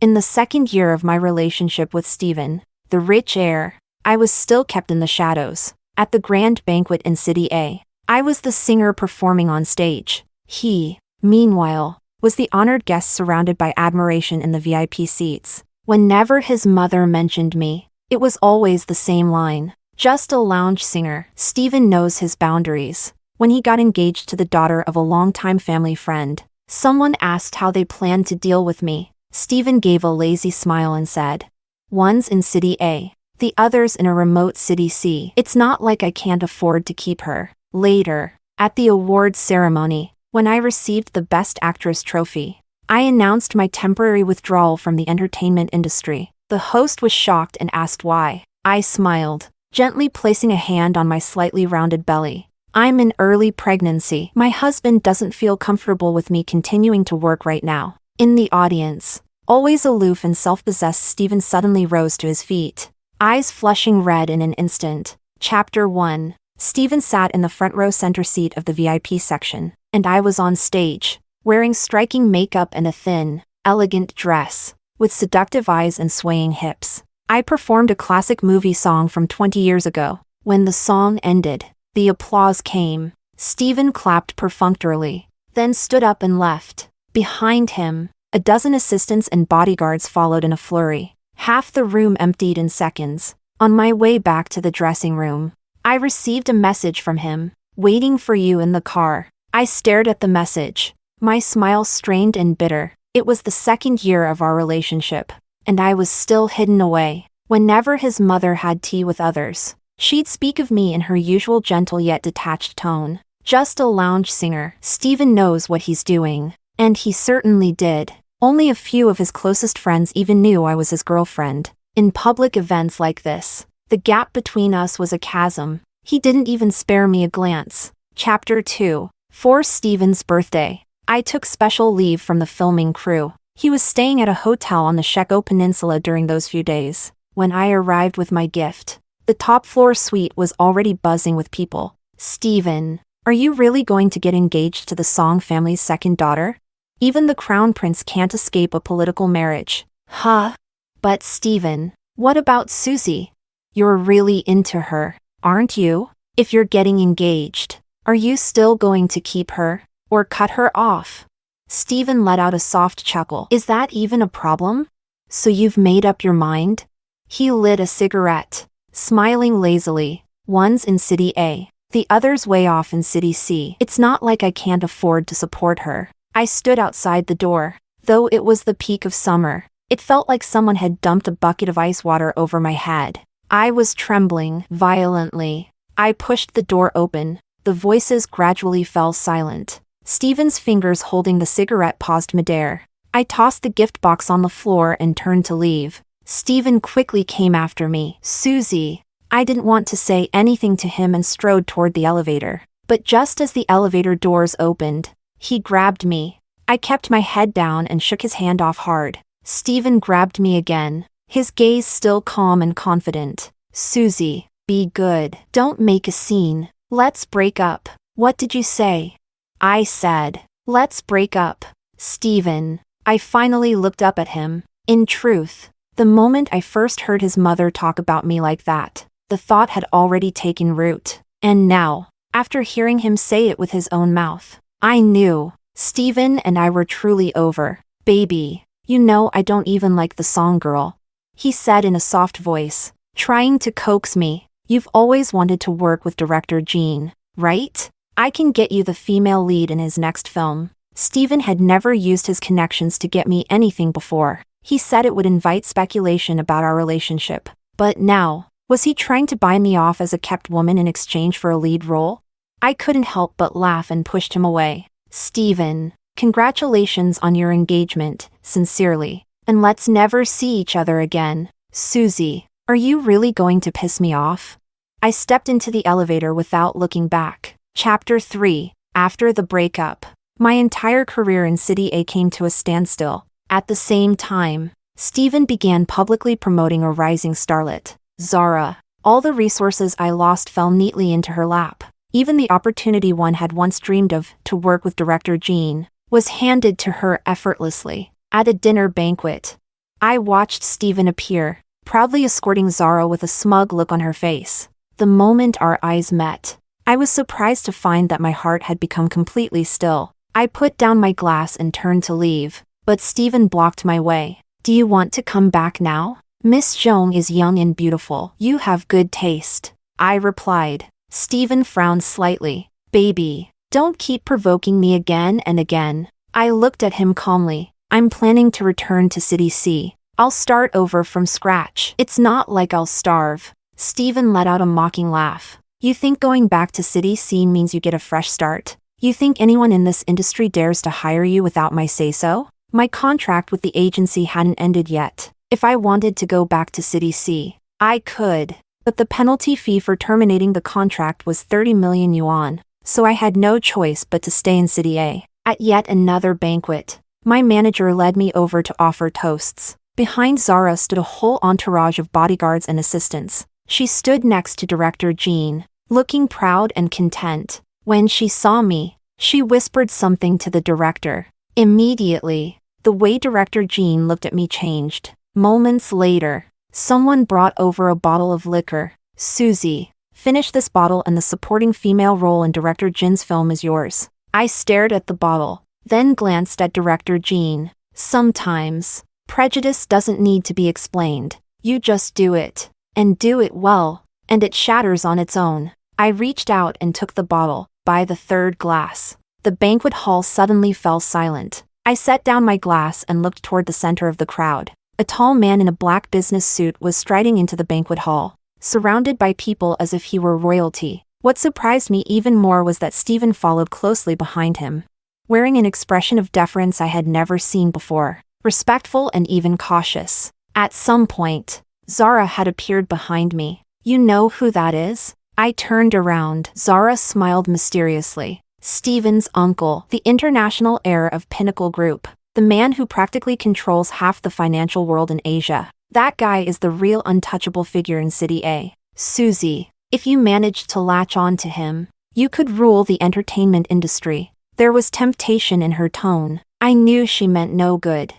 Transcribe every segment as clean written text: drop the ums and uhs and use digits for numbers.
In the second year of my relationship with Steven, the rich heir, I was still kept in the shadows. At the grand banquet in City A, I was the singer performing on stage. He, meanwhile, was the honored guest surrounded by admiration in the VIP seats. Whenever his mother mentioned me, it was always the same line. Just a lounge singer. Steven knows his boundaries. When he got engaged to the daughter of a longtime family friend, someone asked how they planned to deal with me. Steven gave a lazy smile and said, "One's in City A, the other's in a remote City C. It's not like I can't afford to keep her." Later, at the awards ceremony, when I received the Best Actress trophy, I announced my temporary withdrawal from the entertainment industry. The host was shocked and asked why. I smiled, gently placing a hand on my slightly rounded belly. "I'm in early pregnancy. My husband doesn't feel comfortable with me continuing to work right now." In the audience, always aloof and self-possessed, Steven suddenly rose to his feet, eyes flushing red in an instant. Chapter 1. Steven sat in the front row center seat of the VIP section, and I was on stage, wearing striking makeup and a thin, elegant dress, with seductive eyes and swaying hips. I performed a classic movie song from 20 years ago. When the song ended, the applause came. Steven clapped perfunctorily, then stood up and left. Behind him, a dozen assistants and bodyguards followed in a flurry. Half the room emptied in seconds. On my way back to the dressing room, I received a message from him. "Waiting for you in the car." I stared at the message, my smile strained and bitter. It was the second year of our relationship, and I was still hidden away. Whenever his mother had tea with others, she'd speak of me in her usual gentle yet detached tone. "Just a lounge singer. Steven knows what he's doing." And he certainly did. Only a few of his closest friends even knew I was his girlfriend. In public events like this, the gap between us was a chasm. He didn't even spare me a glance. Chapter 2. For Steven's birthday, I took special leave from the filming crew. He was staying at a hotel on the Sheko Peninsula during those few days. When I arrived with my gift, the top floor suite was already buzzing with people. "Steven, are you really going to get engaged to the Song family's second daughter? Even the crown prince can't escape a political marriage." "Huh? But Steven, what about Susie? You're really into her, aren't you? If you're getting engaged, are you still going to keep her, or cut her off?" Steven let out a soft chuckle. "Is that even a problem? So you've made up your mind?" He lit a cigarette, smiling lazily. "One's in City A, the other's way off in City C. It's not like I can't afford to support her." I stood outside the door. Though it was the peak of summer, it felt like someone had dumped a bucket of ice water over my head. I was trembling violently. I pushed the door open. The voices gradually fell silent. Steven's fingers holding the cigarette paused midair. I tossed the gift box on the floor and turned to leave. Steven quickly came after me. "Susie." I didn't want to say anything to him and strode toward the elevator. But just as the elevator doors opened, he grabbed me. I kept my head down and shook his hand off hard. Steven grabbed me again, his gaze still calm and confident. "Susie, be good. Don't make a scene. Let's break up." "What did you say?" I said, "Let's break up." "Steven." I finally looked up at him. In truth, the moment I first heard his mother talk about me like that, the thought had already taken root. And now, after hearing him say it with his own mouth, I knew Steven and I were truly over. "Baby, you know I don't even like the song, girl," he said in a soft voice, trying to coax me. "You've always wanted to work with director Gene, right? I can get you the female lead in his next film." Steven had never used his connections to get me anything before. He said it would invite speculation about our relationship. But now, was he trying to buy me off as a kept woman in exchange for a lead role? I couldn't help but laugh and pushed him away. "Steven, congratulations on your engagement, sincerely. And let's never see each other again." "Susie, are you really going to piss me off?" I stepped into the elevator without looking back. Chapter 3. After the breakup, my entire career in City A came to a standstill. At the same time, Steven began publicly promoting a rising starlet, Zara. All the resources I lost fell neatly into her lap. Even the opportunity one had once dreamed of, to work with director Gene, was handed to her effortlessly. At a dinner banquet, I watched Stephen appear, proudly escorting Zara with a smug look on her face. The moment our eyes met, I was surprised to find that my heart had become completely still. I put down my glass and turned to leave, but Stephen blocked my way. Do you want to come back now? Miss Zhong is young and beautiful. You have good taste, I replied. Stephen frowned slightly. Baby, don't keep provoking me again and again. I looked at him calmly. I'm planning to return to City C. I'll start over from scratch. It's not like I'll starve. Stephen let out a mocking laugh. You think going back to City C means you get a fresh start? You think anyone in this industry dares to hire you without my say-so? My contract with the agency hadn't ended yet. If I wanted to go back to City C, I could. But the penalty fee for terminating the contract was 30 million yuan, so I had no choice but to stay in City A. At yet another banquet, my manager led me over to offer toasts. Behind Zara stood a whole entourage of bodyguards and assistants. She stood next to Director Jean, looking proud and content. When she saw me, she whispered something to the director. Immediately, the way Director Jean looked at me changed. Moments later, someone brought over a bottle of liquor. Susie, finish this bottle and the supporting female role in Director Jin's film is yours. I stared at the bottle, then glanced at Director Jean. Sometimes, prejudice doesn't need to be explained. You just do it, and do it well, and it shatters on its own. I reached out and took the bottle. By the third glass, the banquet hall suddenly fell silent. I set down my glass and looked toward the center of the crowd. A tall man in a black business suit was striding into the banquet hall, surrounded by people as if he were royalty. What surprised me even more was that Stephen followed closely behind him, wearing an expression of deference I had never seen before, respectful and even cautious. At some point, Zara had appeared behind me. You know who that is? I turned around. Zara smiled mysteriously. Stephen's uncle, the international heir of Pinnacle Group, the man who practically controls half the financial world in Asia. That guy is the real untouchable figure in City A. Susie, if you managed to latch on to him, you could rule the entertainment industry. There was temptation in her tone. I knew she meant no good.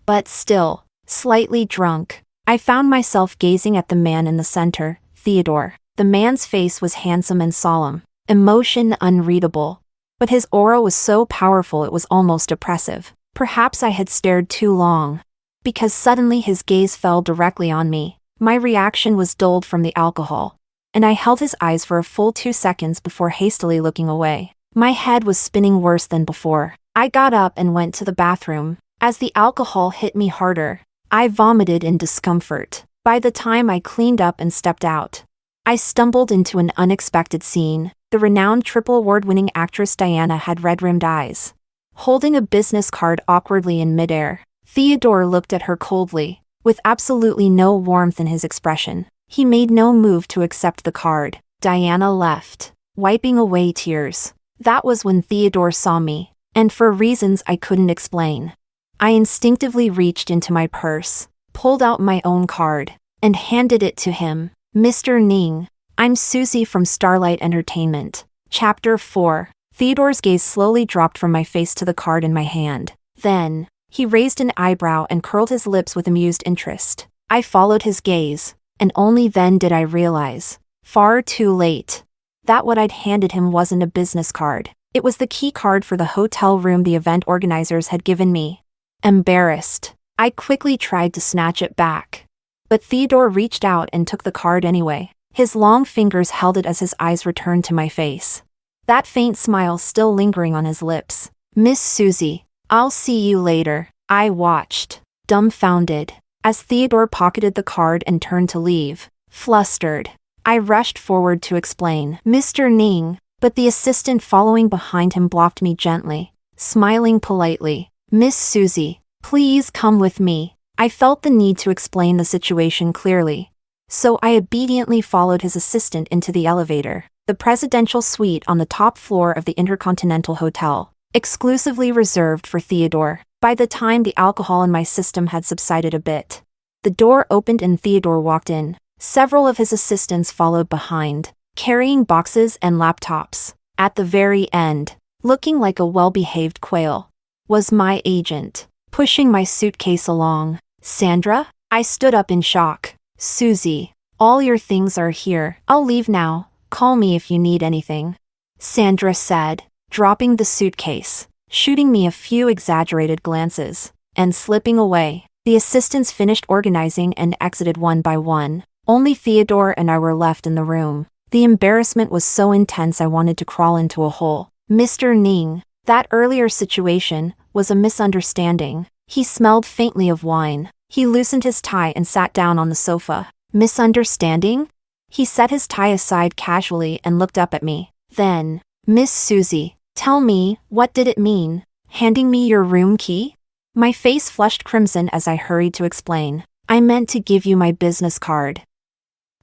But still, slightly drunk, I found myself gazing at the man in the center, Theodore. The man's face was handsome and solemn, emotion unreadable. But his aura was so powerful it was almost oppressive. Perhaps I had stared too long, because suddenly his gaze fell directly on me. My reaction was dulled from the alcohol, and I held his eyes for a full 2 seconds before hastily looking away. My head was spinning worse than before. I got up and went to the bathroom. As the alcohol hit me harder, I vomited in discomfort. By the time I cleaned up and stepped out, I stumbled into an unexpected scene. The renowned triple award-winning actress Diana had red-rimmed eyes, holding a business card awkwardly in midair. Theodore looked at her coldly, with absolutely no warmth in his expression. He made no move to accept the card. Diana left, wiping away tears. That was when Theodore saw me, and for reasons I couldn't explain. I instinctively reached into my purse, pulled out my own card, and handed it to him. Mr. Ning, I'm Susie from Starlight Entertainment. Chapter 4. Theodore's gaze slowly dropped from my face to the card in my hand. Then, he raised an eyebrow and curled his lips with amused interest. I followed his gaze, and only then did I realize, far too late, that what I'd handed him wasn't a business card. It was the key card for the hotel room the event organizers had given me. Embarrassed, I quickly tried to snatch it back. But Theodore reached out and took the card anyway. His long fingers held it as his eyes returned to my face, that faint smile still lingering on his lips. Miss Susie, I'll see you later. I watched, dumbfounded, as Theodore pocketed the card and turned to leave. Flustered, I rushed forward to explain. Mr. Ning, but the assistant following behind him blocked me gently, smiling politely. Miss Susie, please come with me. I felt the need to explain the situation clearly, so I obediently followed his assistant into the elevator, the presidential suite on the top floor of the Intercontinental Hotel, exclusively reserved for Theodore. By the time the alcohol in my system had subsided a bit, the door opened and Theodore walked in. Several of his assistants followed behind, carrying boxes and laptops. At the very end, looking like a well-behaved quail, was my agent, pushing my suitcase along. Sandra? I stood up in shock. Susie, all your things are here. I'll leave now. Call me if you need anything. Sandra said, dropping the suitcase, shooting me a few exaggerated glances, and slipping away. The assistants finished organizing and exited one by one. Only Theodore and I were left in the room. The embarrassment was so intense I wanted to crawl into a hole. Mr. Ning, that earlier situation was a misunderstanding. He smelled faintly of wine. He loosened his tie and sat down on the sofa. Misunderstanding? He set his tie aside casually and looked up at me. Then, Miss Susie, tell me, what did it mean? Handing me your room key? My face flushed crimson as I hurried to explain. I meant to give you my business card.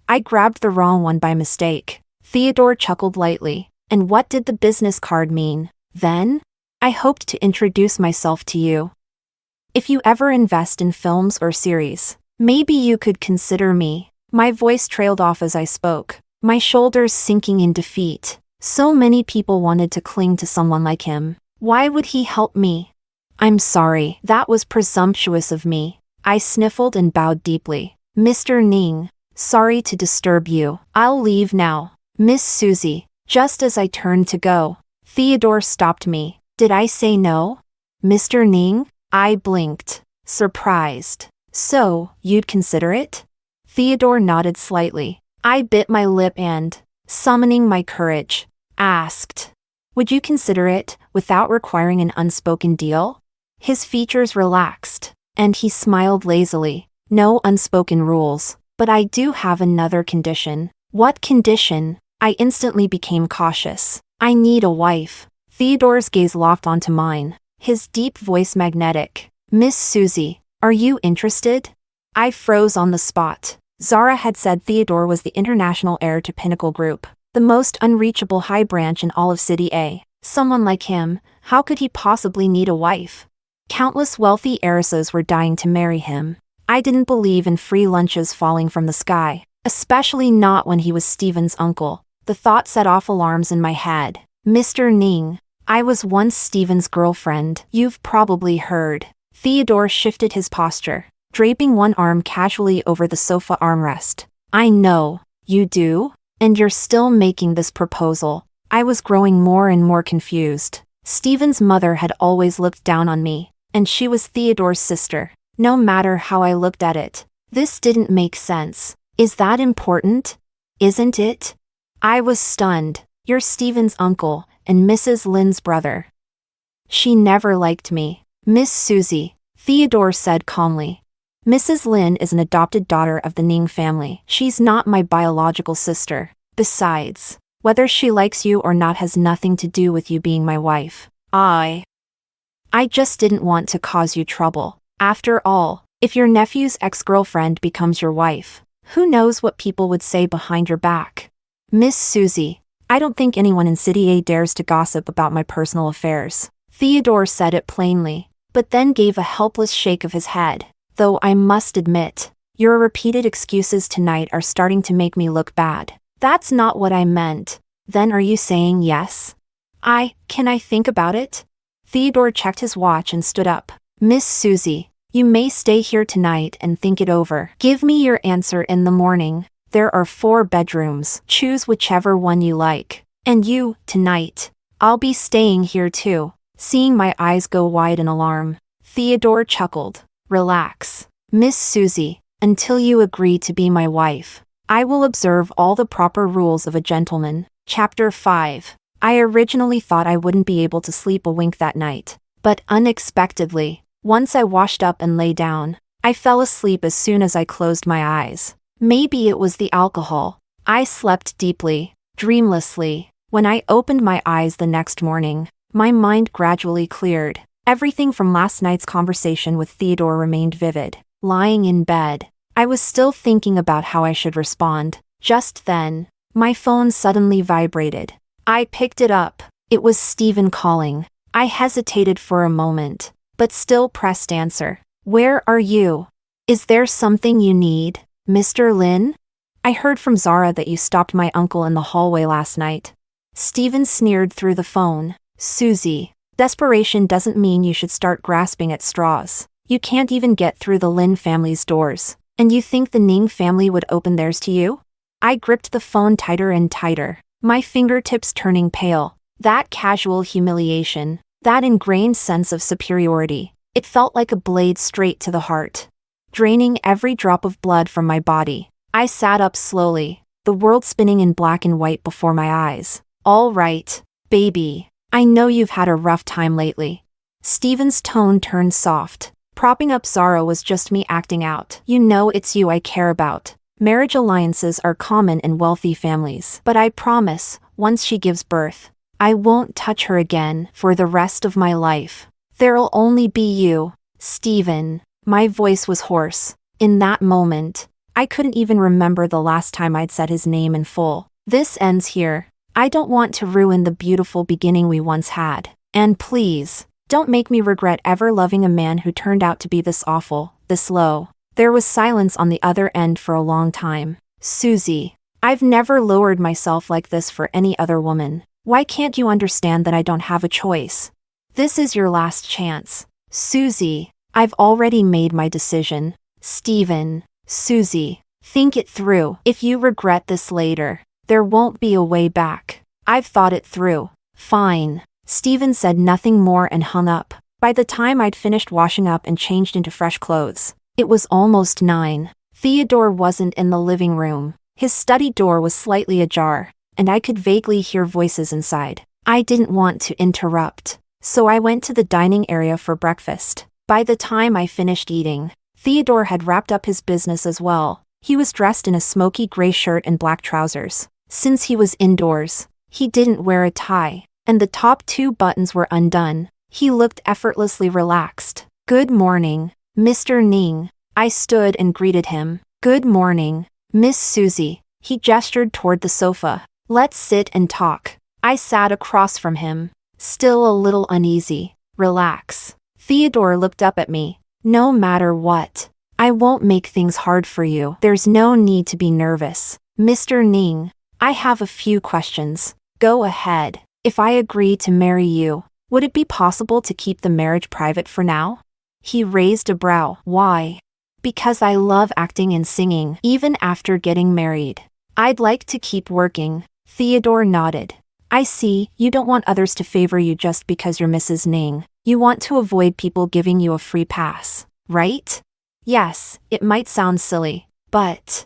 I grabbed the wrong one by mistake. Theodore chuckled lightly. And what did the business card mean? Then? I hoped to introduce myself to you. If you ever invest in films or series, maybe you could consider me. My voice trailed off as I spoke, my shoulders sinking in defeat. So many people wanted to cling to someone like him. Why would he help me? I'm sorry, that was presumptuous of me. I sniffled and bowed deeply. Mr. Ning, sorry to disturb you. I'll leave now. Miss Susie, just as I turned to go, Theodore stopped me. Did I say no? Mr. Ning? I blinked, surprised. So, you'd consider it? Theodore nodded slightly. I bit my lip and, summoning my courage, asked, would you consider it, without requiring an unspoken deal? His features relaxed, and he smiled lazily. No unspoken rules, but I do have another condition. What condition? I instantly became cautious. I need a wife. Theodore's gaze locked onto mine, his deep voice magnetic. Miss Susie, are you interested? I froze on the spot. Zara had said Theodore was the international heir to Pinnacle Group, the most unreachable high branch in all of City A. Someone like him, how could he possibly need a wife? Countless wealthy heiresses were dying to marry him. I didn't believe in free lunches falling from the sky, especially not when he was Stephen's uncle. The thought set off alarms in my head. Mr. Ning, I was once Stephen's girlfriend. You've probably heard. Theodore shifted his posture, draping one arm casually over the sofa armrest. I know. You do? And you're still making this proposal. I was growing more and more confused. Stephen's mother had always looked down on me, and she was Theodore's sister. No matter how I looked at it, this didn't make sense. Is that important? Isn't it? I was stunned. You're Stephen's uncle, and Mrs. Lin's brother. She never liked me. Miss Susie, Theodore said calmly. Mrs. Lin is an adopted daughter of the Ning family. She's not my biological sister. Besides, whether she likes you or not has nothing to do with you being my wife. I just didn't want to cause you trouble. After all, if your nephew's ex-girlfriend becomes your wife, who knows what people would say behind your back? Miss Susie, I don't think anyone in City A dares to gossip about my personal affairs. Theodore said it plainly, but then gave a helpless shake of his head. Though I must admit, your repeated excuses tonight are starting to make me look bad. That's not what I meant. Then are you saying yes? Can I think about it? Theodore checked his watch and stood up. Miss Susie, you may stay here tonight and think it over. Give me your answer in the morning. There are 4 bedrooms. Choose whichever one you like. And you, tonight. I'll be staying here too. Seeing my eyes go wide in alarm, Theodore chuckled. Relax. Miss Susie, until you agree to be my wife, I will observe all the proper rules of a gentleman. Chapter 5. I originally thought I wouldn't be able to sleep a wink that night, but unexpectedly, once I washed up and lay down, I fell asleep as soon as I closed my eyes. Maybe it was the alcohol. I slept deeply, dreamlessly. When I opened my eyes the next morning, my mind gradually cleared. Everything from last night's conversation with Theodore remained vivid. Lying in bed, I was still thinking about how I should respond. Just then, my phone suddenly vibrated. I picked it up. It was Stephen calling. I hesitated for a moment, but still pressed answer. Where are you? Is there something you need, Mr. Lin? I heard from Zara that you stopped my uncle in the hallway last night. Stephen sneered through the phone. Susie, desperation doesn't mean you should start grasping at straws. You can't even get through the Lin family's doors. And you think the Ning family would open theirs to you? I gripped the phone tighter and tighter, my fingertips turning pale. That casual humiliation, that ingrained sense of superiority, it felt like a blade straight to the heart, draining every drop of blood from my body. I sat up slowly, the world spinning in black and white before my eyes. All right, baby, I know you've had a rough time lately. Stephen's tone turned soft. Propping up Zara was just me acting out. You know it's you I care about. Marriage alliances are common in wealthy families. But I promise, once she gives birth, I won't touch her again for the rest of my life. There'll only be you, Stephen. My voice was hoarse. In that moment, I couldn't even remember the last time I'd said his name in full. This ends here. I don't want to ruin the beautiful beginning we once had. And please, don't make me regret ever loving a man who turned out to be this awful, this low. There was silence on the other end for a long time. Susie, I've never lowered myself like this for any other woman. Why can't you understand that I don't have a choice? This is your last chance. Susie, I've already made my decision. Stephen, Susie, think it through. If you regret this later, there won't be a way back. I've thought it through. Fine. Stephen said nothing more and hung up. By the time I'd finished washing up and changed into fresh clothes, it was almost 9. Theodore wasn't in the living room. His study door was slightly ajar, and I could vaguely hear voices inside. I didn't want to interrupt, so I went to the dining area for breakfast. By the time I finished eating, Theodore had wrapped up his business as well. He was dressed in a smoky gray shirt and black trousers. Since he was indoors, he didn't wear a tie, and the top 2 buttons were undone. He looked effortlessly relaxed. Good morning, Mr. Ning. I stood and greeted him. Good morning, Miss Susie. He gestured toward the sofa. Let's sit and talk. I sat across from him, still a little uneasy. Relax. Theodore looked up at me. No matter what, I won't make things hard for you. There's no need to be nervous. Mr. Ning, I have a few questions. Go ahead. If I agree to marry you, would it be possible to keep the marriage private for now? He raised a brow. Why? Because I love acting and singing, even after getting married. I'd like to keep working. Theodore nodded. I see, you don't want others to favor you just because you're Mrs. Ning. You want to avoid people giving you a free pass, right? Yes, it might sound silly, but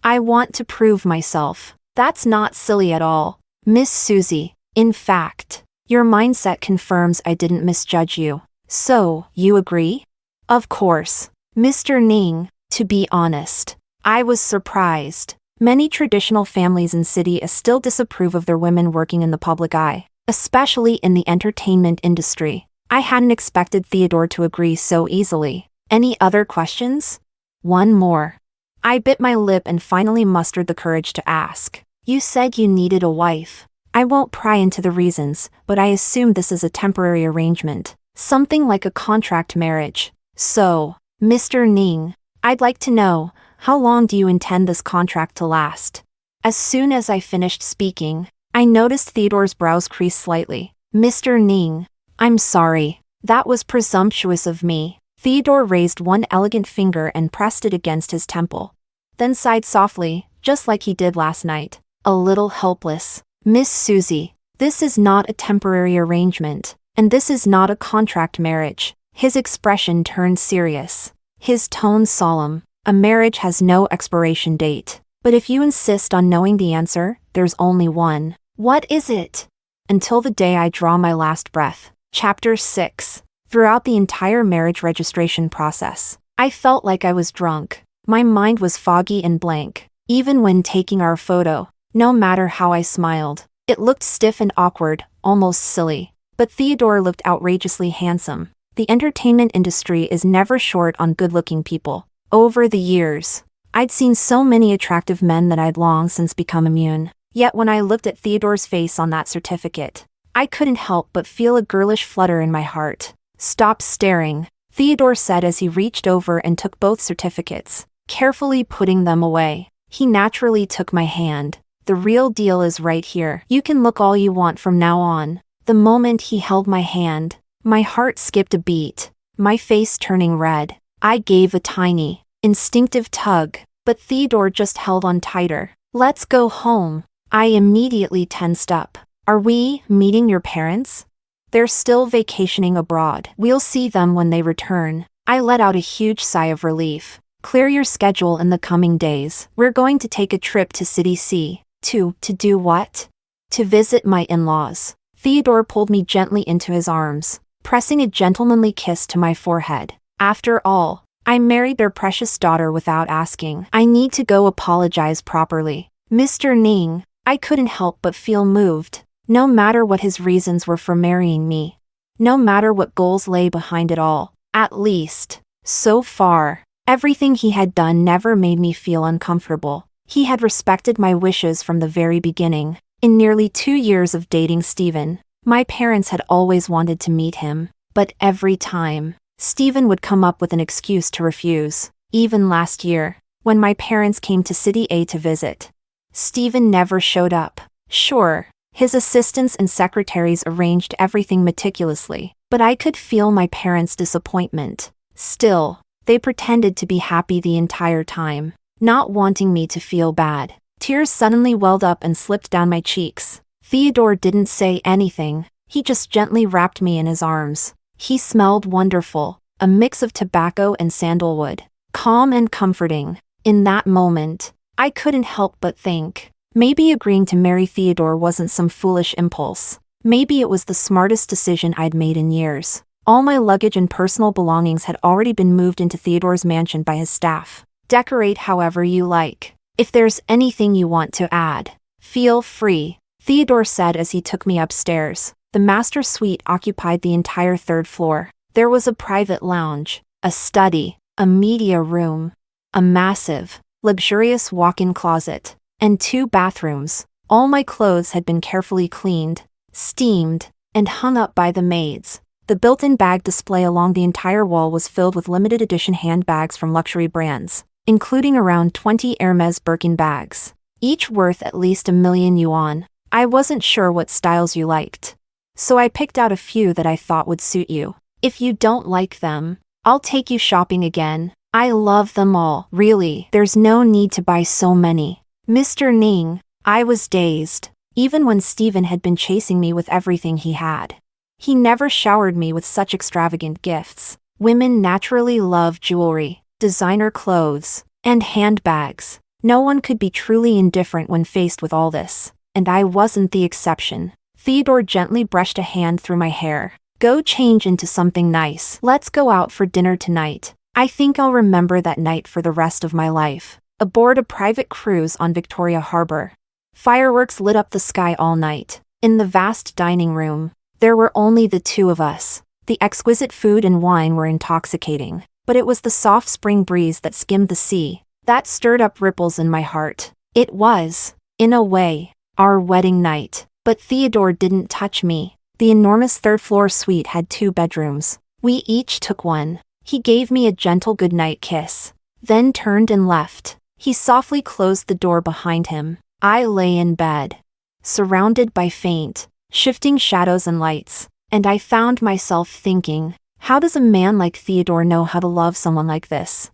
I want to prove myself. That's not silly at all, Miss Susie. In fact, your mindset confirms I didn't misjudge you. So, you agree? Of course, Mr. Ning. To be honest, I was surprised. Many traditional families in city still disapprove of their women working in the public eye, especially in the entertainment industry. I hadn't expected Theodore to agree so easily. Any other questions? One more. I bit my lip and finally mustered the courage to ask. You said you needed a wife. I won't pry into the reasons, but I assume this is a temporary arrangement, something like a contract marriage. So, Mr. Ning, I'd like to know, how long do you intend this contract to last? As soon as I finished speaking, I noticed Theodore's brows crease slightly. Mr. Ning, I'm sorry. That was presumptuous of me. Theodore raised one elegant finger and pressed it against his temple. Then sighed softly, just like he did last night. A little helpless. Miss Susie, this is not a temporary arrangement, and this is not a contract marriage. His expression turned serious. His tone solemn. A marriage has no expiration date. But if you insist on knowing the answer, there's only one. What is it? Until the day I draw my last breath. Chapter 6. Throughout the entire marriage registration process, I felt like I was drunk. My mind was foggy and blank. Even when taking our photo, no matter how I smiled, it looked stiff and awkward, almost silly. But Theodore looked outrageously handsome. The entertainment industry is never short on good-looking people. Over the years, I'd seen so many attractive men that I'd long since become immune. Yet when I looked at Theodore's face on that certificate, I couldn't help but feel a girlish flutter in my heart. Stop staring, Theodore said as he reached over and took both certificates, carefully putting them away. He naturally took my hand. The real deal is right here. You can look all you want from now on. The moment he held my hand, my heart skipped a beat. my face turning red. I gave a tiny, instinctive tug, but Theodore just held on tighter. Let's go home. I immediately tensed up. Are we meeting your parents? They're still vacationing abroad. We'll see them when they return. I let out a huge sigh of relief. Clear your schedule in the coming days. We're going to take a trip to City C. To do what? To visit my in-laws. Theodore pulled me gently into his arms, pressing a gentlemanly kiss to my forehead. After all, I married their precious daughter without asking. I need to go apologize properly. Mr. Ning, I couldn't help but feel moved. No matter what his reasons were for marrying me. No matter what goals lay behind it all. At least, so far, everything he had done never made me feel uncomfortable. He had respected my wishes from the very beginning. In nearly 2 years of dating Stephen, my parents had always wanted to meet him. But every time, Stephen would come up with an excuse to refuse. Even last year, when my parents came to City A to visit, Stephen never showed up. Sure, his assistants and secretaries arranged everything meticulously, but I could feel my parents' disappointment. Still, they pretended to be happy the entire time, not wanting me to feel bad. Tears suddenly welled up and slipped down my cheeks. Theodore didn't say anything. He just gently wrapped me in his arms. He smelled wonderful, a mix of tobacco and sandalwood, calm and comforting. In that moment, I couldn't help but think, maybe agreeing to marry Theodore wasn't some foolish impulse. Maybe it was the smartest decision I'd made in years. All my luggage and personal belongings had already been moved into Theodore's mansion by his staff. Decorate however you like. If there's anything you want to add, feel free, Theodore said as he took me upstairs. The master suite occupied the entire 3rd floor. There was a private lounge, a study, a media room, a massive, luxurious walk-in closet, and 2 bathrooms. All my clothes had been carefully cleaned, steamed, and hung up by the maids. The built-in bag display along the entire wall was filled with limited edition handbags from luxury brands, including around 20 Hermes Birkin bags, each worth at least $1,000,000 yuan. I wasn't sure what styles you liked, so I picked out a few that I thought would suit you. If you don't like them, I'll take you shopping again. I love them all. Really, there's no need to buy so many. Mr. Ning, I was dazed, even when Stephen had been chasing me with everything he had. He never showered me with such extravagant gifts. Women naturally love jewelry, designer clothes, and handbags. No one could be truly indifferent when faced with all this, and I wasn't the exception. Theodore gently brushed a hand through my hair. Go change into something nice. Let's go out for dinner tonight. I think I'll remember that night for the rest of my life. Aboard a private cruise on Victoria Harbor. Fireworks lit up the sky all night. In the vast dining room, there were only the 2 of us. The exquisite food and wine were intoxicating, but it was the soft spring breeze that skimmed the sea that stirred up ripples in my heart. It was, in a way, our wedding night. But Theodore didn't touch me. The enormous 3rd floor suite had 2 bedrooms. We each took one. He gave me a gentle goodnight kiss, then turned and left. He softly closed the door behind him. I lay in bed, surrounded by faint, shifting shadows and lights, and I found myself thinking, how does a man like Theodore know how to love someone like this?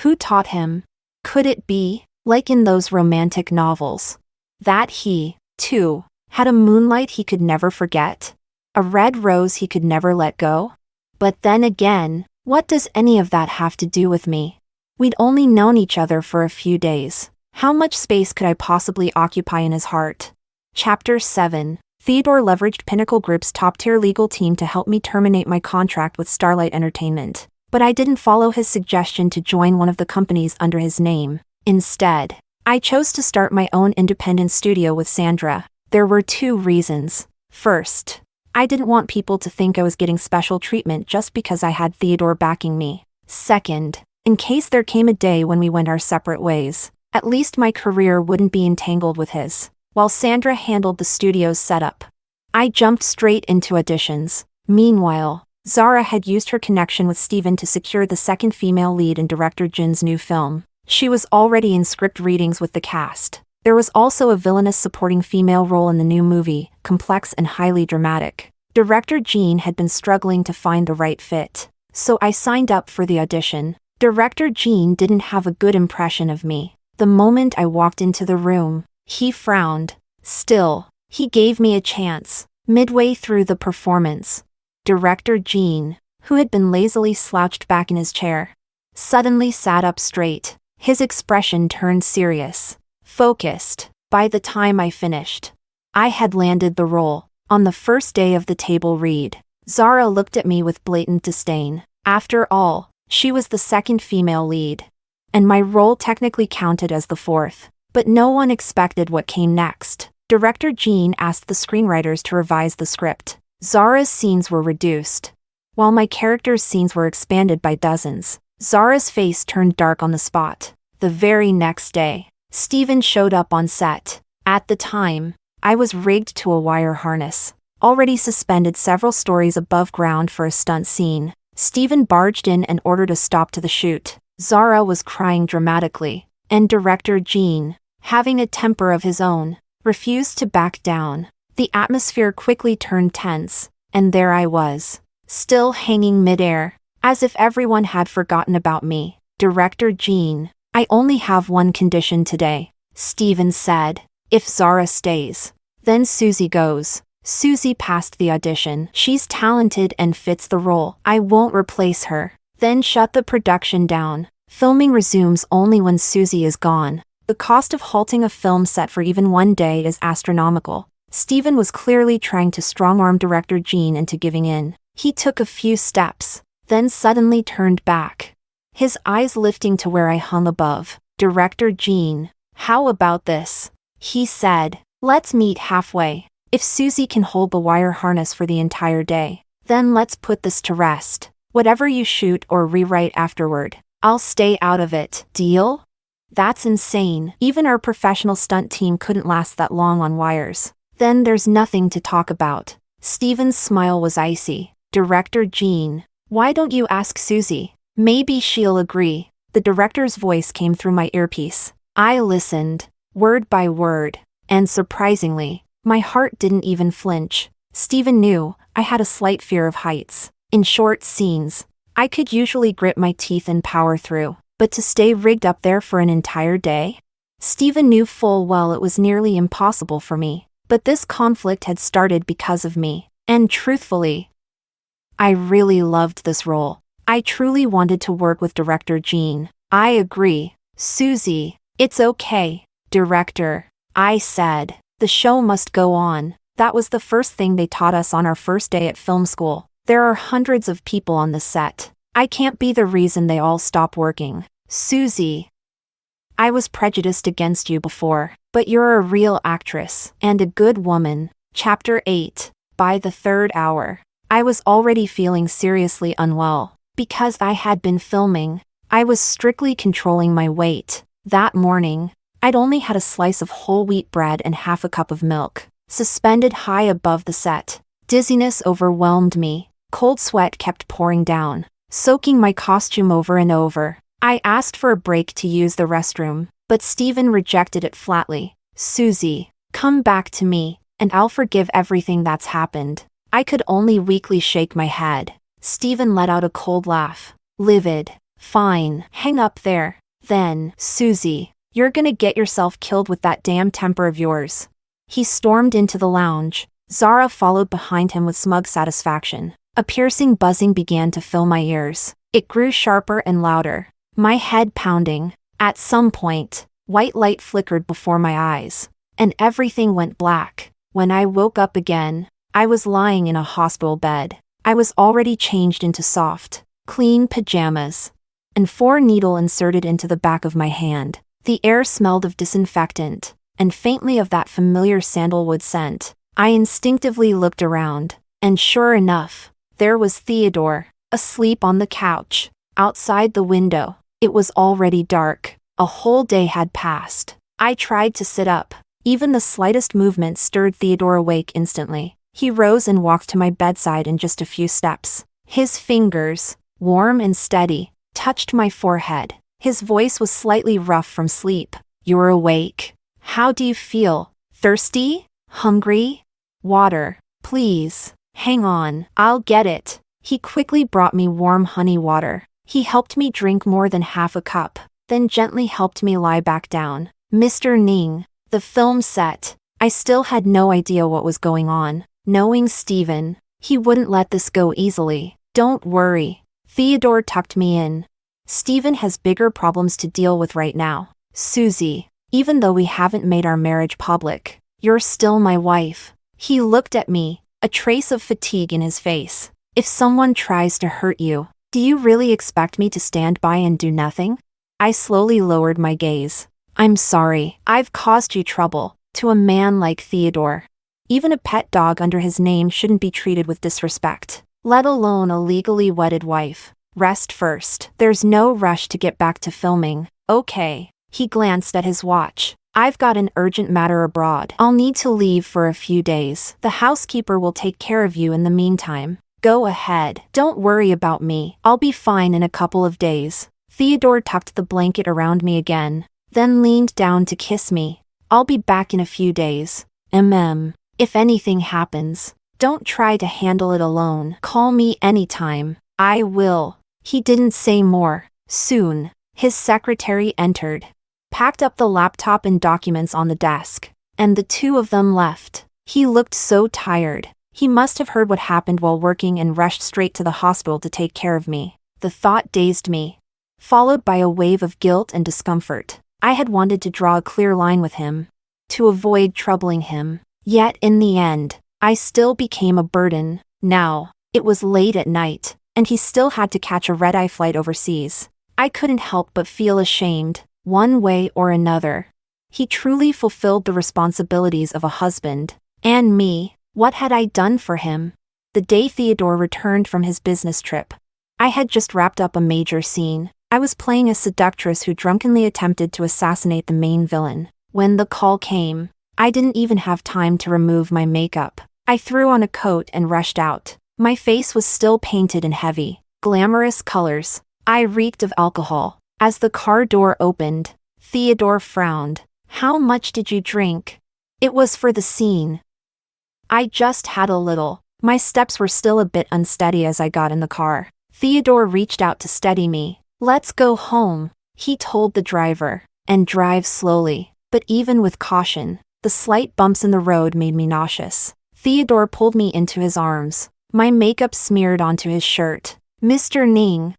Who taught him? Could it be, like in those romantic novels, that he, too, had a moonlight he could never forget? A red rose he could never let go? But then again, what does any of that have to do with me? We'd only known each other for a few days. How much space could I possibly occupy in his heart? Chapter 7. Theodore leveraged Pinnacle Group's top-tier legal team to help me terminate my contract with Starlight Entertainment. But I didn't follow his suggestion to join one of the companies under his name. Instead, I chose to start my own independent studio with Sandra. There were 2 reasons. First, I didn't want people to think I was getting special treatment just because I had Theodore backing me. Second, in case there came a day when we went our separate ways, at least my career wouldn't be entangled with his, while Sandra handled the studio's setup. I jumped straight into auditions. Meanwhile, Zara had used her connection with Stephen to secure the second female lead in director Jin's new film. She was already in script readings with the cast. There was also a villainous supporting female role in the new movie, complex and highly dramatic. Director Jin had been struggling to find the right fit, so I signed up for the audition. Director Gene didn't have a good impression of me. The moment I walked into the room, he frowned. Still, he gave me a chance. Midway through the performance, Director Gene, who had been lazily slouched back in his chair, suddenly sat up straight. His expression turned serious, focused. By the time I finished, I had landed the role. On the first day of the table read, Zara looked at me with blatant disdain. After all, she was the second female lead, and my role technically counted as the fourth. But no one expected what came next. Director Gene asked the screenwriters to revise the script. Zara's scenes were reduced, while my character's scenes were expanded by dozens. Zara's face turned dark on the spot. The very next day, Steven showed up on set. At the time, I was rigged to a wire harness, already suspended several stories above ground for a stunt scene. Steven barged in and ordered a stop to the shoot. Zara was crying dramatically, and Director Gene, having a temper of his own, refused to back down. The atmosphere quickly turned tense, and there I was, still hanging midair, as if everyone had forgotten about me. Director Gene, I only have one condition today, Steven said. If Zara stays, then Susie goes. Susie passed the audition. She's talented and fits the role. I won't replace her. Then shut the production down. Filming resumes only when Susie is gone. The cost of halting a film set for even one day is astronomical. Steven was clearly trying to strong-arm Director Gene into giving in. He took a few steps, then suddenly turned back, his eyes lifting to where I hung above. Director Gene, how about this? He said, let's meet halfway. If Susie can hold the wire harness for the entire day, then let's put this to rest. Whatever you shoot or rewrite afterward, I'll stay out of it. Deal? That's insane. Even our professional stunt team couldn't last that long on wires. Then there's nothing to talk about. Steven's smile was icy. Director Gene, why don't you ask Susie? Maybe she'll agree. The director's voice came through my earpiece. I listened, word by word, and surprisingly, my heart didn't even flinch. Steven knew I had a slight fear of heights. In short scenes, I could usually grit my teeth and power through, but to stay rigged up there for an entire day? Steven knew full well it was nearly impossible for me, but this conflict had started because of me, and truthfully, I really loved this role. I truly wanted to work with Director Gene. I agree, Susie. It's okay, Director, I said. The show must go on. That was the first thing they taught us on our first day at film school. There are hundreds of people on the set. I can't be the reason they all stop working. Susie, I was prejudiced against you before, but you're a real actress and a good woman. Chapter 8. By the third hour, I was already feeling seriously unwell. Because I had been filming, I was strictly controlling my weight. That morning, I'd only had a slice of whole wheat bread and half a cup of milk, suspended high above the set. Dizziness overwhelmed me. Cold sweat kept pouring down, soaking my costume over and over. I asked for a break to use the restroom, but Steven rejected it flatly. Susie, come back to me, and I'll forgive everything that's happened. I could only weakly shake my head. Steven let out a cold laugh. Livid. Fine, hang up there. Then, Susie, you're gonna get yourself killed with that damn temper of yours. He stormed into the lounge. Zara followed behind him with smug satisfaction. A piercing buzzing began to fill my ears. It grew sharper and louder, my head pounding. At some point, white light flickered before my eyes, and everything went black. When I woke up again, I was lying in a hospital bed. I was already changed into soft, clean pajamas, and 4 needles inserted into the back of my hand. The air smelled of disinfectant, and faintly of that familiar sandalwood scent. I instinctively looked around, and sure enough, there was Theodore, asleep on the couch. Outside the window, it was already dark. A whole day had passed. I tried to sit up. Even the slightest movement stirred Theodore awake instantly. He rose and walked to my bedside in just a few steps. His fingers, warm and steady, touched my forehead. His voice was slightly rough from sleep. You're awake. How do you feel? Thirsty? Hungry? Water. Please. Hang on. I'll get it. He quickly brought me warm honey water. He helped me drink more than half a cup, then gently helped me lie back down. Mr. Ning, the film set. I still had no idea what was going on. Knowing Stephen, he wouldn't let this go easily. Don't worry. Theodore tucked me in. Stephen has bigger problems to deal with right now. Susie, even though we haven't made our marriage public, you're still my wife. He looked at me, a trace of fatigue in his face. If someone tries to hurt you, do you really expect me to stand by and do nothing? I slowly lowered my gaze. I'm sorry, I've caused you trouble. To a man like Theodore. Even a pet dog under his name shouldn't be treated with disrespect, let alone a legally wedded wife. Rest first. There's no rush to get back to filming. Okay. He glanced at his watch. I've got an urgent matter abroad. I'll need to leave for a few days. The housekeeper will take care of you in the meantime. Go ahead. Don't worry about me. I'll be fine in a couple of days. Theodore tucked the blanket around me again, then leaned down to kiss me. I'll be back in a few days. If anything happens, don't try to handle it alone. Call me anytime. I will. He didn't say more. Soon, his secretary entered, packed up the laptop and documents on the desk, and the two of them left. He looked so tired. He must have heard what happened while working and rushed straight to the hospital to take care of me. The thought dazed me, followed by a wave of guilt and discomfort. I had wanted to draw a clear line with him, to avoid troubling him. Yet in the end, I still became a burden. Now, it was late at night, and he still had to catch a red-eye flight overseas. I couldn't help but feel ashamed, one way or another. He truly fulfilled the responsibilities of a husband. And me, what had I done for him? The day Theodore returned from his business trip, I had just wrapped up a major scene. I was playing a seductress who drunkenly attempted to assassinate the main villain. When the call came, I didn't even have time to remove my makeup. I threw on a coat and rushed out. My face was still painted in heavy, glamorous colors. I reeked of alcohol. As the car door opened, Theodore frowned. How much did you drink? It was for the scene. I just had a little. My steps were still a bit unsteady as I got in the car. Theodore reached out to steady me. Let's go home, he told the driver, and drive slowly. But even with caution, the slight bumps in the road made me nauseous. Theodore pulled me into his arms. My makeup smeared onto his shirt. Mr. Ning,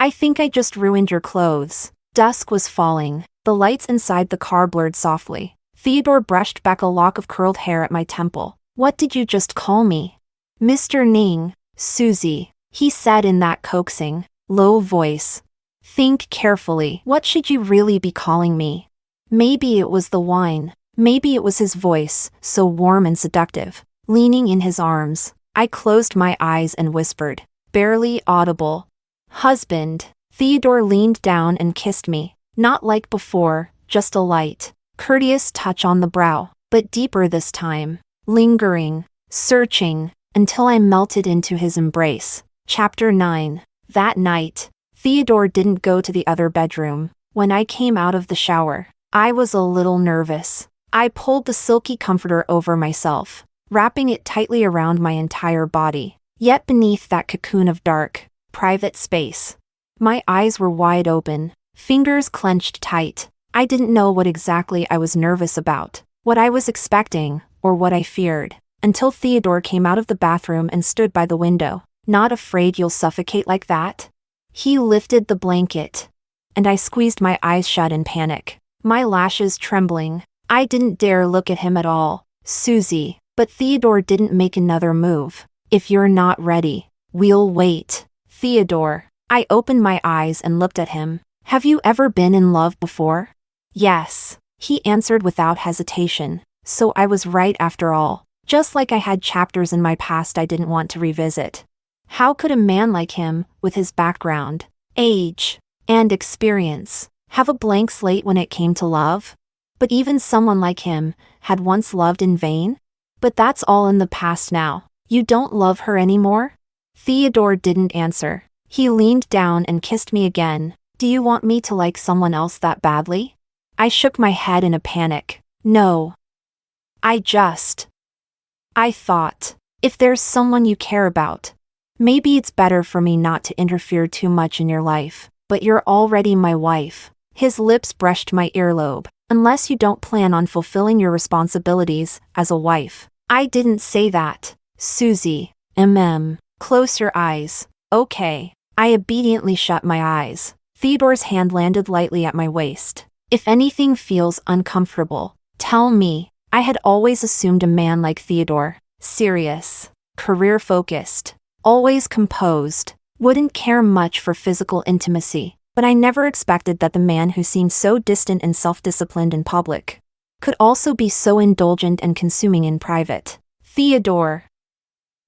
I think I just ruined your clothes. Dusk was falling. The lights inside the car blurred softly. Theodore brushed back a lock of curled hair at my temple. What did you just call me? Mr. Ning, Susie, he said in that coaxing, low voice. Think carefully. What should you really be calling me? Maybe it was the wine. Maybe it was his voice, so warm and seductive. Leaning in his arms, I closed my eyes and whispered, barely audible, husband. Theodore leaned down and kissed me. Not like before, just a light, courteous touch on the brow, but deeper this time, lingering, searching, until I melted into his embrace. Chapter 9. That night, Theodore didn't go to the other bedroom. When I came out of the shower, I was a little nervous. I pulled the silky comforter over myself, wrapping it tightly around my entire body. Yet beneath that cocoon of dark, private space, my eyes were wide open, fingers clenched tight. I didn't know what exactly I was nervous about, what I was expecting, or what I feared, until Theodore came out of the bathroom and stood by the window. Not afraid you'll suffocate like that? He lifted the blanket, and I squeezed my eyes shut in panic, my lashes trembling. I didn't dare look at him at all. Susie, but Theodore didn't make another move. If you're not ready, we'll wait. Theodore. I opened my eyes and looked at him. Have you ever been in love before? Yes, he answered without hesitation. So I was right after all. Just like I had chapters in my past I didn't want to revisit. How could a man like him, with his background, age, and experience, have a blank slate when it came to love? But even someone like him had once loved in vain? But that's all in the past now. You don't love her anymore? Theodore didn't answer. He leaned down and kissed me again. Do you want me to like someone else that badly? I shook my head in a panic. No. I thought, if there's someone you care about, Maybe it's better for me not to interfere too much in your life, but you're already my wife. His lips brushed my earlobe. Unless you don't plan on fulfilling your responsibilities as a wife. I didn't say that. Susie. Close your eyes. Okay. I obediently shut my eyes. Theodore's hand landed lightly at my waist. If anything feels uncomfortable, tell me. I had always assumed a man like Theodore. Serious. Career-focused. Always composed. Wouldn't care much for physical intimacy. But I never expected that the man who seemed so distant and self-disciplined in public could also be so indulgent and consuming in private. Theodore.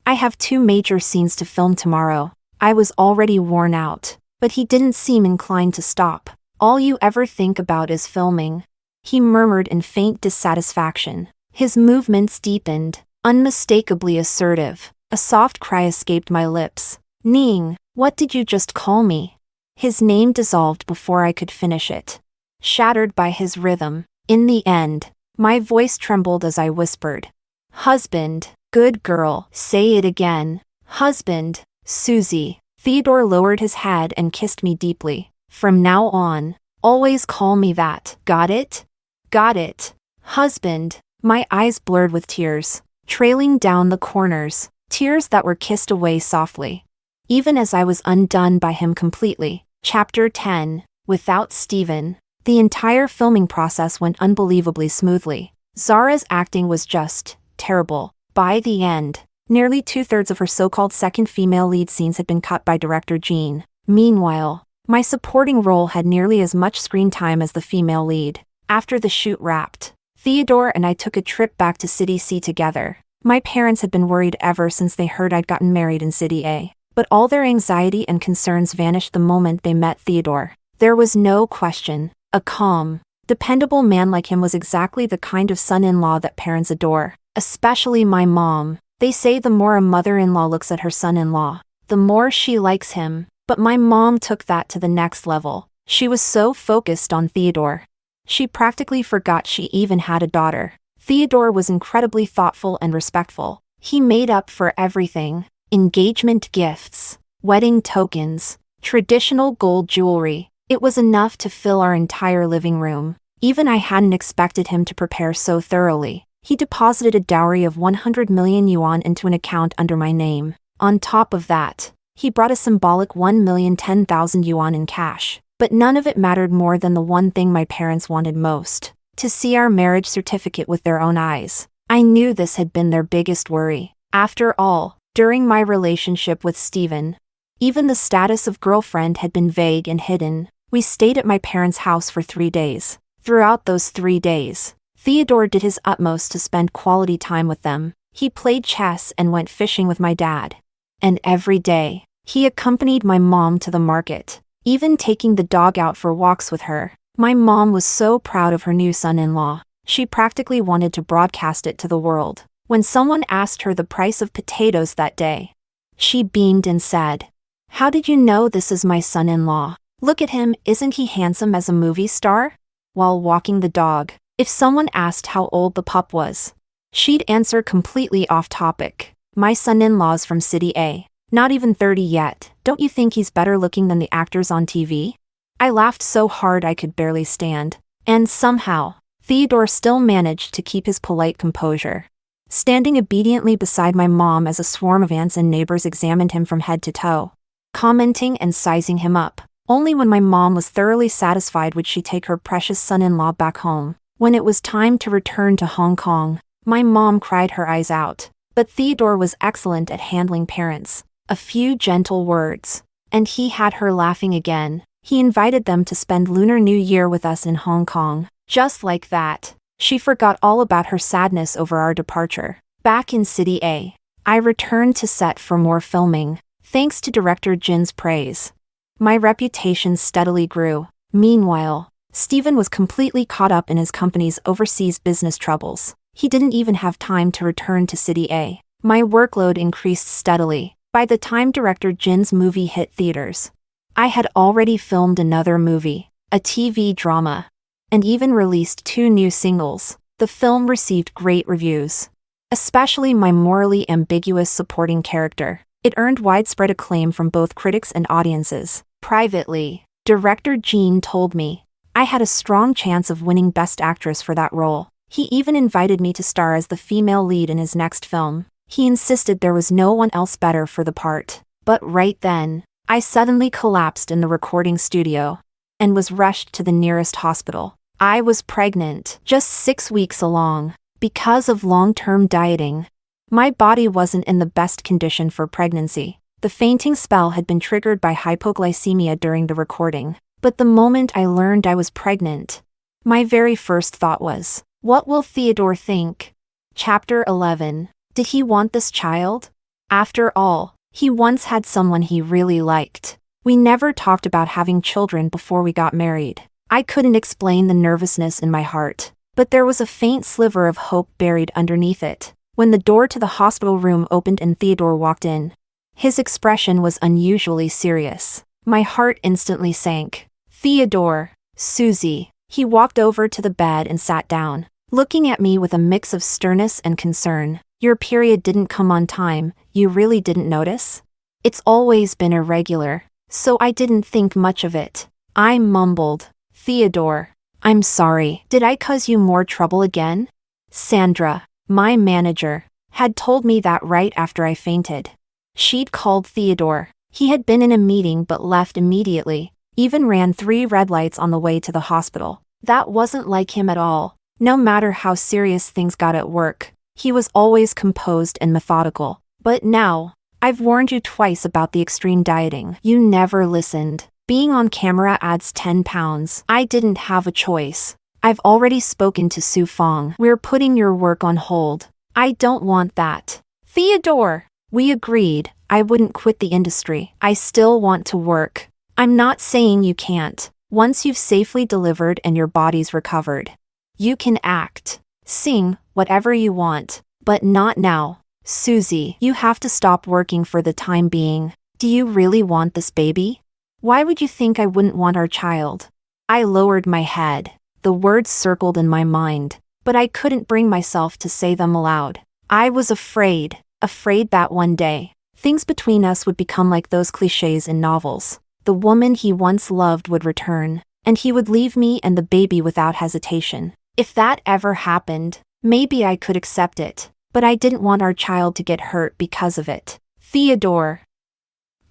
I have 2 major scenes to film tomorrow. I was already worn out, but he didn't seem inclined to stop. All you ever think about is filming. He murmured in faint dissatisfaction. His movements deepened, unmistakably assertive. A soft cry escaped my lips. Ning, what did you just call me? His name dissolved before I could finish it. Shattered by his rhythm. In the end, my voice trembled as I whispered. Husband. Good girl. Say it again. Husband. Susie. Theodore lowered his head and kissed me deeply. From now on, always call me that. Got it? Got it. Husband. My eyes blurred with tears, trailing down the corners, tears that were kissed away softly. Even as I was undone by him completely. Chapter 10. Without Stephen. The entire filming process went unbelievably smoothly. Zara's acting was just terrible. By the end, nearly 2/3 of her so-called second female lead scenes had been cut by director Jean. Meanwhile, my supporting role had nearly as much screen time as the female lead. After the shoot wrapped, Theodore and I took a trip back to City C together. My parents had been worried ever since they heard I'd gotten married in City A. But all their anxiety and concerns vanished the moment they met Theodore. There was no question. A calm, dependable man like him was exactly the kind of son-in-law that parents adore. Especially my mom. They say the more a mother-in-law looks at her son-in-law, the more she likes him. But my mom took that to the next level. She was so focused on Theodore. She practically forgot she even had a daughter. Theodore was incredibly thoughtful and respectful. He made up for everything. Engagement gifts, wedding tokens, traditional gold jewelry. It was enough to fill our entire living room. Even I hadn't expected him to prepare so thoroughly. He deposited a dowry of 100 million yuan into an account under my name. On top of that, he brought a symbolic 1,010,000 yuan in cash. But none of it mattered more than the one thing my parents wanted most: to see our marriage certificate with their own eyes. I knew this had been their biggest worry. After all, during my relationship with Stephen, even the status of girlfriend had been vague and hidden. We stayed at my parents' house for 3 days. Throughout those 3 days, Theodore did his utmost to spend quality time with them. He played chess and went fishing with my dad. And every day, he accompanied my mom to the market, even taking the dog out for walks with her. My mom was so proud of her new son-in-law. She practically wanted to broadcast it to the world. When someone asked her the price of potatoes that day, she beamed and said, "How did you know this is my son-in-law? Look at him, isn't he handsome as a movie star?" While walking the dog, if someone asked how old the pup was, she'd answer completely off topic. "My son-in-law's from City A. Not even 30 yet. Don't you think he's better looking than the actors on TV?" I laughed so hard I could barely stand. And somehow, Theodore still managed to keep his polite composure. Standing obediently beside my mom as a swarm of aunts and neighbors examined him from head to toe, commenting and sizing him up. Only when my mom was thoroughly satisfied would she take her precious son-in-law back home. When it was time to return to Hong Kong, my mom cried her eyes out. But Theodore was excellent at handling parents. A few gentle words, and he had her laughing again. He invited them to spend Lunar New Year with us in Hong Kong. Just like that, she forgot all about her sadness over our departure. Back in City A, I returned to set for more filming, thanks to director Jin's praise. My reputation steadily grew. Meanwhile, Stephen was completely caught up in his company's overseas business troubles. He didn't even have time to return to City A. My workload increased steadily. By the time director Jin's movie hit theaters, I had already filmed another movie, a TV drama, and even released 2 new singles. The film received great reviews, especially my morally ambiguous supporting character. It earned widespread acclaim from both critics and audiences. Privately, director Gene told me I had a strong chance of winning Best Actress for that role. He even invited me to star as the female lead in his next film. He insisted there was no one else better for the part. But right then, I suddenly collapsed in the recording studio and was rushed to the nearest hospital. I was pregnant, just 6 weeks along, because of long-term dieting. My body wasn't in the best condition for pregnancy. The fainting spell had been triggered by hypoglycemia during the recording. But the moment I learned I was pregnant, my very first thought was, what will Theodore think? Chapter 11. Did he want this child? After all, he once had someone he really liked. We never talked about having children before we got married. I couldn't explain the nervousness in my heart, but there was a faint sliver of hope buried underneath it. When the door to the hospital room opened and Theodore walked in, his expression was unusually serious. My heart instantly sank. Theodore, Susie. He walked over to the bed and sat down, looking at me with a mix of sternness and concern. Your period didn't come on time, you really didn't notice? It's always been irregular, so I didn't think much of it. I mumbled, Theodore, I'm sorry. Did I cause you more trouble again? Sandra, my manager, had told me that right after I fainted. She'd called Theodore. He had been in a meeting but left immediately, even ran 3 red lights on the way to the hospital. That wasn't like him at all. No matter how serious things got at work, he was always composed and methodical. But now, I've warned you twice about the extreme dieting. You never listened. Being on camera adds 10 pounds. I didn't have a choice. I've already spoken to Sue Fong. We're putting your work on hold. I don't want that. Theodore! We agreed I wouldn't quit the industry. I still want to work. I'm not saying you can't. Once you've safely delivered and your body's recovered, you can act, sing, whatever you want, but not now. Susie, you have to stop working for the time being. Do you really want this baby? Why would you think I wouldn't want our child? I lowered my head. The words circled in my mind, but I couldn't bring myself to say them aloud. I was afraid that one day, things between us would become like those cliches in novels. The woman he once loved would return, and he would leave me and the baby without hesitation. If that ever happened, maybe I could accept it, but I didn't want our child to get hurt because of it. Theodore,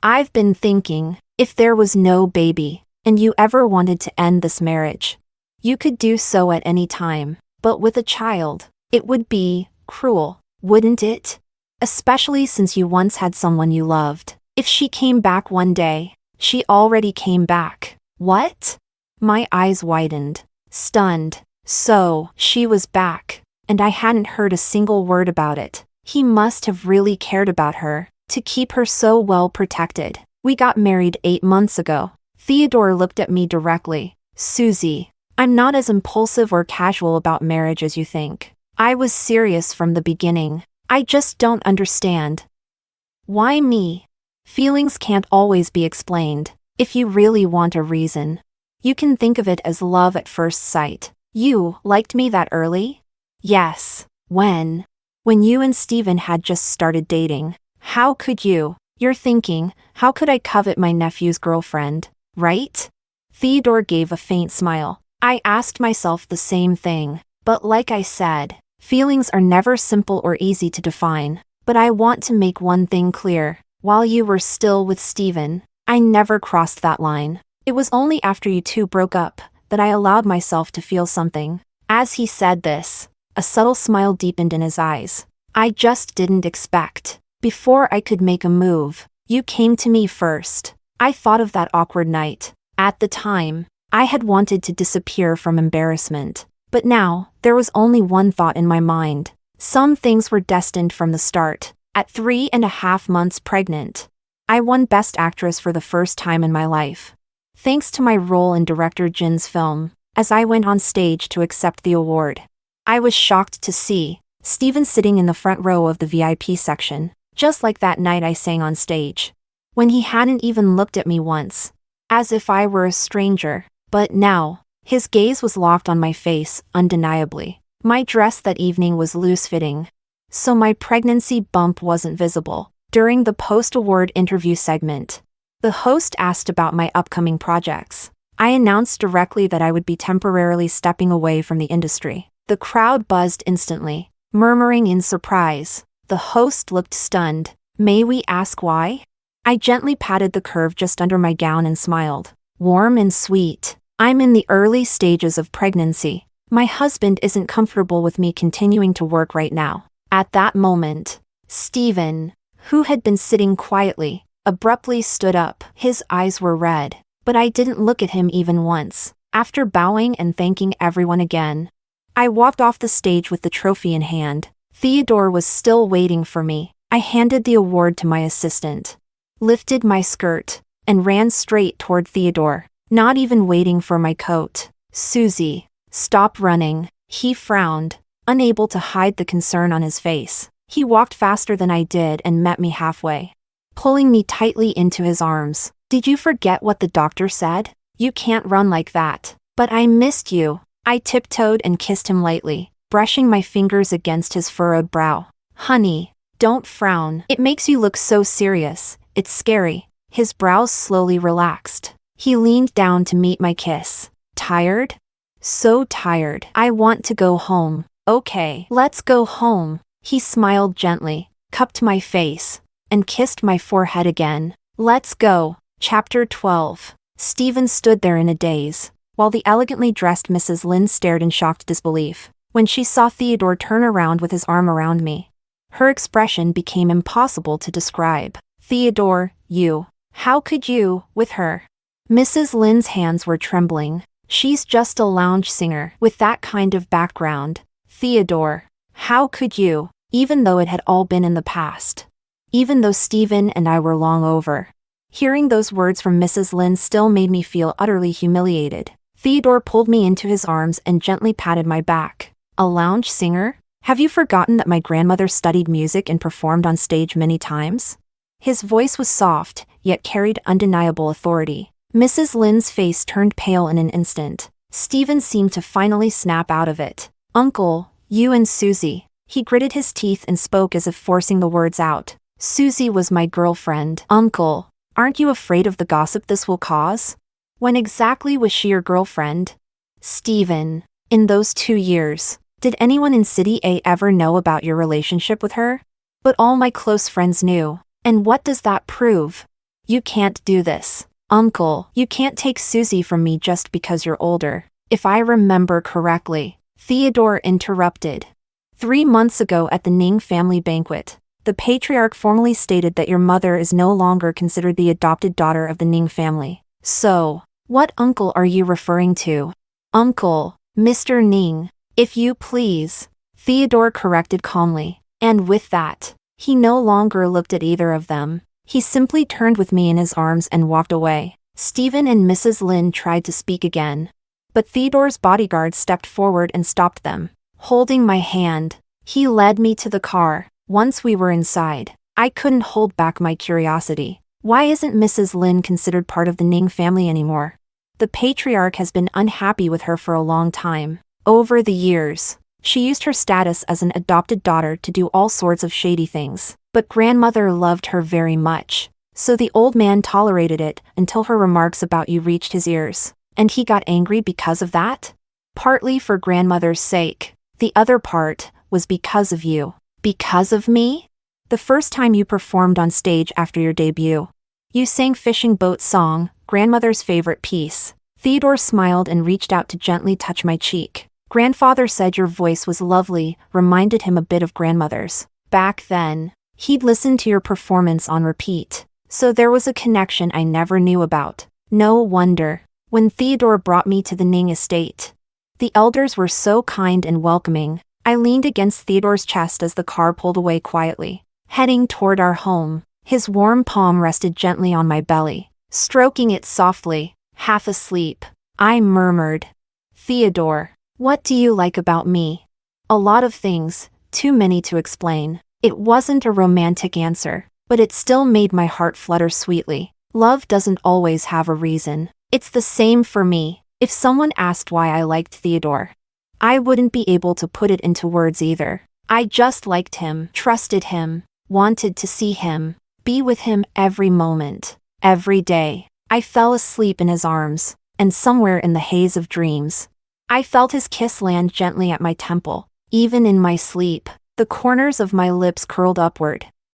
I've been thinking, if there was no baby, and you ever wanted to end this marriage, you could do so at any time, but with a child, it would be cruel, wouldn't it? Especially since you once had someone you loved. If she came back one day, she already came back. What? My eyes widened, stunned. So, she was back, and I hadn't heard a single word about it. He must have really cared about her, to keep her so well protected. We got married 8 months ago. Theodore looked at me directly. Susie, I'm not as impulsive or casual about marriage as you think. I was serious from the beginning. I just don't understand. Why me? Feelings can't always be explained. If you really want a reason, you can think of it as love at first sight. You liked me that early? Yes. When? When you and Steven had just started dating. How could you? You're thinking, how could I covet my nephew's girlfriend, right? Theodore gave a faint smile. I asked myself the same thing. But like I said, feelings are never simple or easy to define. But I want to make one thing clear. While you were still with Steven, I never crossed that line. It was only after you two broke up that I allowed myself to feel something. As he said this, a subtle smile deepened in his eyes. I just didn't expect. Before I could make a move, you came to me first. I thought of that awkward night. At the time, I had wanted to disappear from embarrassment. But now, there was only one thought in my mind. Some things were destined from the start. At 3.5 months pregnant, I won Best Actress for the first time in my life. Thanks to my role in director Jin's film, as I went on stage to accept the award. I was shocked to see Steven sitting in the front row of the VIP section, just like that night I sang on stage, when he hadn't even looked at me once, as if I were a stranger. But now, his gaze was locked on my face, undeniably. My dress that evening was loose-fitting, so my pregnancy bump wasn't visible. During the post-award interview segment, the host asked about my upcoming projects. I announced directly that I would be temporarily stepping away from the industry. The crowd buzzed instantly, murmuring in surprise. The host looked stunned. May we ask why? I gently patted the curve just under my gown and smiled. Warm and sweet. I'm in the early stages of pregnancy. My husband isn't comfortable with me continuing to work right now. At that moment, Stephen, who had been sitting quietly, abruptly stood up. His eyes were red, but I didn't look at him even once. After bowing and thanking everyone again, I walked off the stage with the trophy in hand. Theodore was still waiting for me. I handed the award to my assistant, lifted my skirt, and ran straight toward Theodore, not even waiting for my coat. Susie, stop running. He frowned, unable to hide the concern on his face. He walked faster than I did and met me halfway, pulling me tightly into his arms. Did you forget what the doctor said? You can't run like that. But I missed you. I tiptoed and kissed him lightly, brushing my fingers against his furrowed brow. Honey, don't frown. It makes you look so serious. It's scary. His brows slowly relaxed. He leaned down to meet my kiss. Tired? So tired. I want to go home. Okay, let's go home. He smiled gently, cupped my face, and kissed my forehead again. Let's go. Chapter 12. Stephen stood there in a daze, while the elegantly dressed Mrs. Lynn stared in shocked disbelief. When she saw Theodore turn around with his arm around me, her expression became impossible to describe. Theodore, you. How could you, with her? Mrs. Lynn's hands were trembling. She's just a lounge singer with that kind of background. Theodore, how could you? Even though it had all been in the past. Even though Stephen and I were long over. Hearing those words from Mrs. Lynn still made me feel utterly humiliated. Theodore pulled me into his arms and gently patted my back. A lounge singer? Have you forgotten that my grandmother studied music and performed on stage many times? His voice was soft, yet carried undeniable authority. Mrs. Lynn's face turned pale in an instant. Stephen seemed to finally snap out of it. Uncle, you and Susie. He gritted his teeth and spoke as if forcing the words out. Susie was my girlfriend. Uncle, aren't you afraid of the gossip this will cause? When exactly was she your girlfriend? Stephen, in those 2 years, did anyone in City A ever know about your relationship with her? But all my close friends knew. And what does that prove? You can't do this. Uncle, you can't take Susie from me just because you're older. If I remember correctly, Theodore interrupted. 3 months ago at the Ning family banquet, the patriarch formally stated that your mother is no longer considered the adopted daughter of the Ning family. So, what uncle are you referring to? Uncle, Mr. Ning, if you please, Theodore corrected calmly. And with that, he no longer looked at either of them. He simply turned with me in his arms and walked away. Stephen and Mrs. Lynn tried to speak again, but Theodore's bodyguard stepped forward and stopped them. Holding my hand, he led me to the car. Once we were inside, I couldn't hold back my curiosity. Why isn't Mrs. Lynn considered part of the Ning family anymore? The patriarch has been unhappy with her for a long time. Over the years, she used her status as an adopted daughter to do all sorts of shady things. But grandmother loved her very much, so the old man tolerated it until her remarks about you reached his ears. And he got angry because of that? Partly for grandmother's sake. The other part was because of you. Because of me? The first time you performed on stage after your debut, you sang Fishing Boat Song, grandmother's favorite piece. Theodore smiled and reached out to gently touch my cheek. Grandfather said your voice was lovely, reminded him a bit of grandmother's. Back then, he'd listened to your performance on repeat, so there was a connection I never knew about. No wonder, when Theodore brought me to the Ning estate, the elders were so kind and welcoming. I leaned against Theodore's chest as the car pulled away quietly, heading toward our home. His warm palm rested gently on my belly, stroking it softly. Half asleep, I murmured, Theodore, what do you like about me? A lot of things, too many to explain. It wasn't a romantic answer, but it still made my heart flutter sweetly. Love doesn't always have a reason. It's the same for me. If someone asked why I liked Theodore, I wouldn't be able to put it into words either. I just liked him, trusted him, wanted to see him, be with him every moment, every day. I fell asleep in his arms, and somewhere in the haze of dreams, I felt his kiss land gently at my temple. Even in my sleep, the corners of my lips curled upward,